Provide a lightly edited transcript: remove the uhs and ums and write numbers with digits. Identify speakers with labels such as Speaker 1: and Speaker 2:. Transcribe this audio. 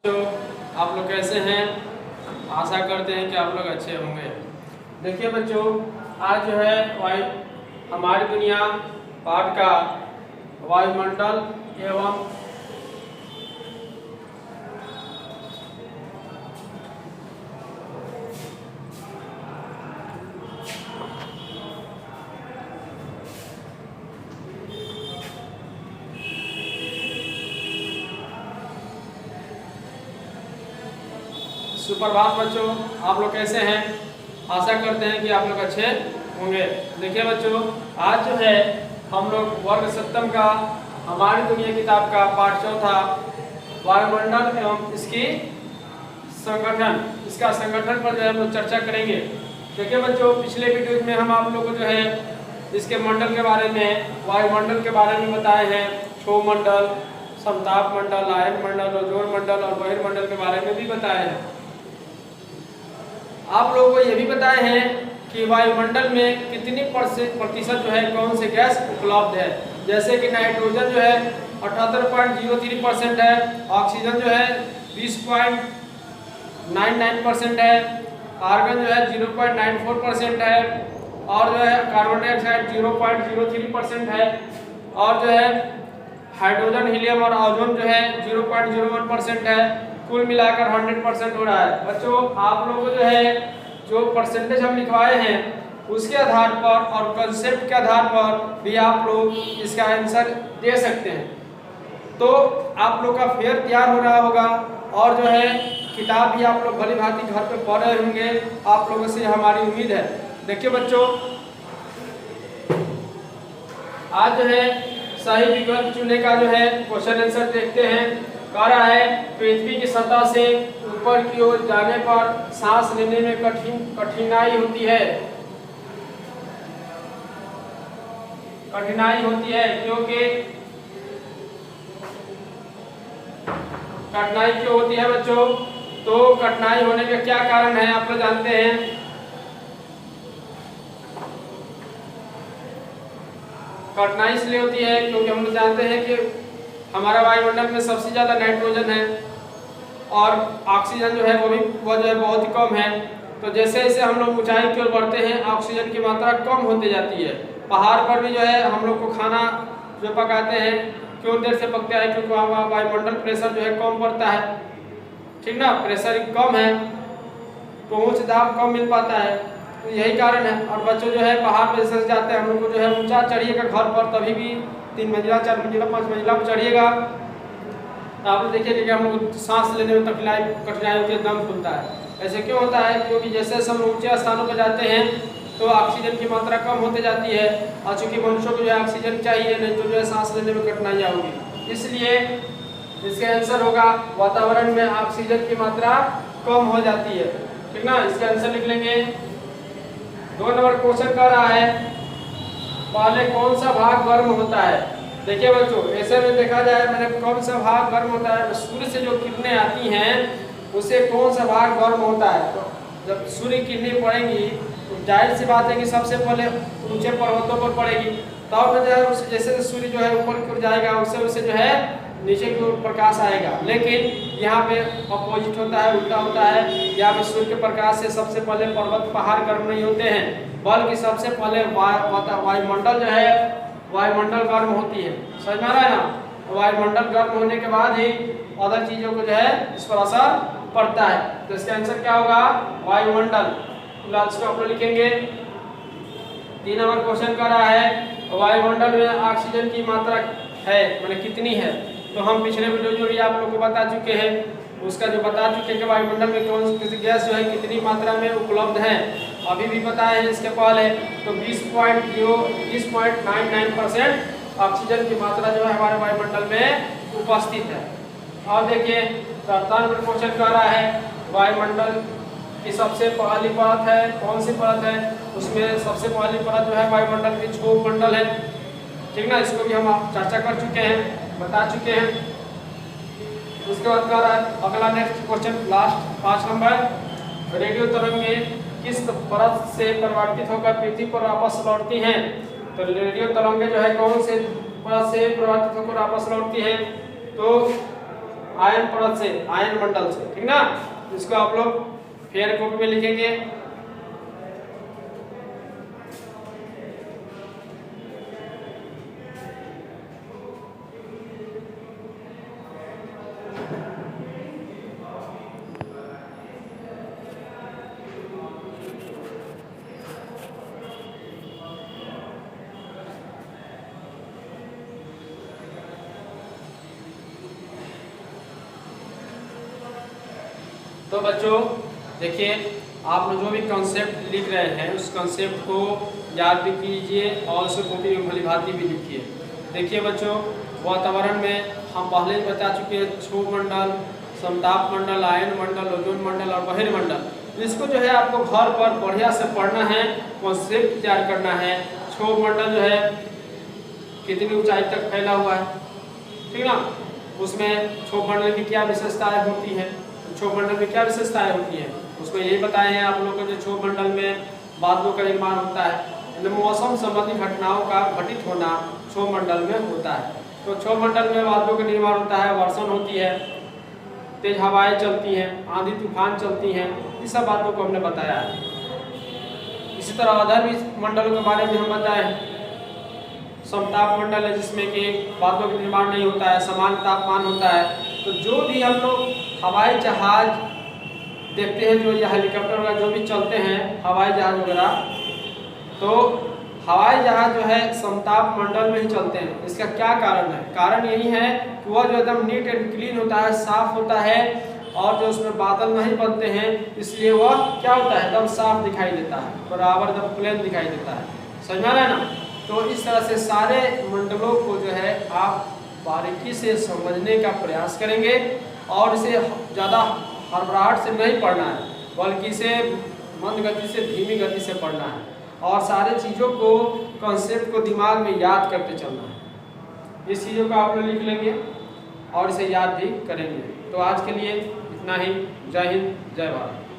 Speaker 1: तो आप लोग कैसे हैं? आशा करते हैं कि आप लोग अच्छे होंगे। देखिए बच्चों, आज जो है हमारी दुनिया पाठ का वायुमंडल एवं सुप्रभात बच्चों, आप लोग कैसे हैं? आशा करते हैं कि आप लोग अच्छे होंगे। देखिए बच्चों, आज जो है हम लोग वर्ग सप्तम का हमारी दुनिया किताब का पाठ चौथा वायुमंडल एवं इसका संगठन पर जो है हम लोग चर्चा करेंगे। देखिए बच्चों, पिछले वीडियो में हम आप लोगों को जो है इसके मंडल के बारे में, वायुमंडल के बारे में बताए हैं। क्षोभ मंडल, समताप मंडल, आयन मंडल, ओजोन मंडल और बहिर्मंडल के बारे में भी बताए हैं। आप लोगों को ये भी बताए हैं कि वायुमंडल में कितनी प्रतिशत जो है कौन से गैस उपलब्ध है। जैसे कि नाइट्रोजन जो है 78.03% है, ऑक्सीजन जो है 20.99% है, आर्गन जो है 0.94% है और जो है कार्बन डाइऑक्साइड 0.03% है और जो है हाइड्रोजन, हीलियम और ओजोन जो है 0.01% है। कुल मिलाकर 100% हो रहा है। बच्चों, आप लोगों को जो है जो परसेंटेज हम लिखवाए हैं उसके आधार पर और कंसेप्ट के आधार पर भी आप लोग इसका आंसर दे सकते हैं। तो आप लोग का फेयर तैयार हो रहा होगा और जो है किताब भी आप लोग भली भांति घर पे पढ़ रहे होंगे, आप लोगों से हमारी उम्मीद है। देखिए बच्चों, आज जो है सही विकल्प चुनने का जो है क्वेश्चन आंसर देखते हैं। कह रहा है पृथ्वी की सतह से ऊपर की ओर जाने पर सांस लेने में कठिनाई होती है। क्योंकि कठिनाई क्यों होती है बच्चों? तो कठिनाई होने का क्या कारण है आप लोग जानते हैं? कठिनाई इसलिए होती है क्योंकि हम लोग जानते हैं कि हमारा वायुमंडल में सबसे ज़्यादा नाइट्रोजन है और ऑक्सीजन जो है वो जो है बहुत ही कम है। तो जैसे जैसे हम लोग ऊंचाई की ओर बढ़ते हैं ऑक्सीजन की मात्रा कम होती जाती है। पहाड़ पर भी जो है हम लोग को खाना जो पकाते हैं क्यों देर से पकता है? क्योंकि वहाँ वायुमंडल प्रेशर जो है कम पड़ता है, ठीक ना, प्रेशर कम है तो उच्च दाब कम मिल पाता है, तो यही कारण है। और बच्चों जो है पहाड़ पर जैसे जाते हैं हम लोग को जो है ऊंचा चढ़िएगा घर पर, तभी भी 3 मंजिला 4 मंजिला 5 मंजिला पर चढ़िएगा आप देखिए कि हम लोग सांस लेने में कठिनाई होती है, दम खुलता है। ऐसे क्यों होता है? क्योंकि जैसे हम ऊंचे स्थानों पर जाते हैं तो ऑक्सीजन की मात्रा कम होती जाती है और चूंकि मनुष्यों को जो है ऑक्सीजन चाहिए, नहीं तो जो है सांस लेने में कठिनाइयाँ होगी। इसलिए इसका आंसर होगा वातावरण में ऑक्सीजन की मात्रा कम हो जाती है, ठीक ना। इसका आंसर लिख लेंगे। 2 नंबर क्वेश्चन कर रहा है पहले कौन सा भाग गर्म होता है? देखिए बच्चों, ऐसे में देखा जाए मैंने कौन सा भाग गर्म होता है, सूर्य से जो किरणें आती हैं उसे कौन सा भाग गर्म होता है? तो जब सूर्य किरणें पड़ेंगी तो जाहिर सी बात है कि सबसे पहले ऊंचे पर्वतों पर पड़ेगी, तब जो है उससे जैसे सूर्य जो है ऊपर की ओर जाएगा उससे जो है नीचे की ओर प्रकाश आएगा। लेकिन यहाँ पे अपोजिट होता है, उल्टा होता है। यहाँ पे सूर्य के प्रकाश से सबसे पहले पर्वत पहाड़ गर्म नहीं होते हैं, बल्कि सबसे पहले वायुमंडल जो है वायुमंडल गर्म होती है। समझ में आ रहा है ना? वायुमंडल गर्म होने के बाद ही अदर चीजों को जो है इस पर असर पड़ता है। तो इसका आंसर क्या होगा? वायुमंडल। इसको आप लोग लिखेंगे। 3 नंबर क्वेश्चन कर रहा है वायुमंडल में ऑक्सीजन की मात्रा है मैंने कितनी है? तो हम पिछले वीडियो जो भी आप लोग को बता चुके हैं उसका जो बता चुके हैं कि वायुमंडल में कौन सी गैस जो है कितनी मात्रा में उपलब्ध है, अभी भी बताए हैं इसके पहले। तो 20.99% ऑक्सीजन की मात्रा जो है हमारे वायुमंडल में उपस्थित है। और देखिए 7 नंबर क्वेश्चन कर रहा है वायुमंडल की सबसे पहली परत है कौन सी परत है? उसमें सबसे पहली परत जो है वायुमंडल की क्षोभ मंडल है, ठीक ना। इसको भी हम चर्चा कर चुके हैं, बता चुके हैं। उसके बाद कह रहा है अगला next question last 5 number, radio तरंगें किस परत से परिवर्तित होकर पृथ्वी पर वापस लौटती हैं? तो रेडियो तरंगें जो है कौन से परत से परिवर्तित होकर वापस लौटती है? तो आयन परत से, आयन मंडल से, ठीक ना। इसको आप लोग फेयर कॉपी में लिखेंगे। तो बच्चों देखिए, आप लोग जो भी कॉन्सेप्ट लिख रहे हैं उस कॉन्सेप्ट को याद भी कीजिए और उसे कॉपी में भलीभांति भी लिखिए। देखिए बच्चों, वातावरण में हम पहले ही बता चुके हैं क्षोभ मंडल, समताप मंडल, आयन मंडल, ओजोन मंडल और बहिर्मंडल। इसको जो है आपको घर पर बढ़िया से पढ़ना है, कॉन्सेप्ट तैयार करना है। क्षोभ मंडल जो है कितनी ऊंचाई तक फैला हुआ है, ठीक ना, उसमें क्षोभ मंडल की क्या विशेषताएं होती हैं, क्षोभ मंडल में क्या विशेषताएं होती हैं, उसको यही बताए हैं आप लोगों को। जो क्षोभ मंडल में बादलों का निर्माण होता है, मौसम संबंधी घटनाओं का घटित होना क्षोभ मंडल में होता है। तो क्षोभ मंडल में बादलों का निर्माण होता है, वर्षण होती है, तेज हवाएं चलती हैं, आंधी तूफान चलती हैं, इस सब बातों को हमने बताया है। इसी तरह अधर भी मंडलों के बारे में हम बताए हैं। समताप मंडल है जिसमें कि बादलों का निर्माण नहीं होता है, समान तापमान होता है। तो जो भी हम लोग हवाई जहाज देखते हैं, जो या हेलीकॉप्टर वगैरह जो भी चलते हैं हवाई जहाज वगैरह, तो हवाई जहाज जो है समताप मंडल में ही चलते हैं। इसका क्या कारण है? कारण यही है कि वह जो एकदम नीट एंड क्लीन होता है, साफ होता है, और जो उसमें बादल नहीं बनते हैं, इसलिए वह क्या होता है, एकदम साफ दिखाई देता है, बराबर एकदम प्लेन दिखाई देता है। समझ में आ रहा है ना। तो इस तरह से सारे मंडलों को जो है आप बारीकी से समझने का प्रयास करेंगे और इसे ज़्यादा हड़बड़ाहट से नहीं पढ़ना है, बल्कि इसे मंद गति से, धीमी गति से पढ़ना है और सारे चीज़ों को, कॉन्सेप्ट को दिमाग में याद करते चलना है। इस चीज़ों को आप लोग लिख लेंगे और इसे याद भी करेंगे। तो आज के लिए इतना ही। जय हिंद, जय भारत।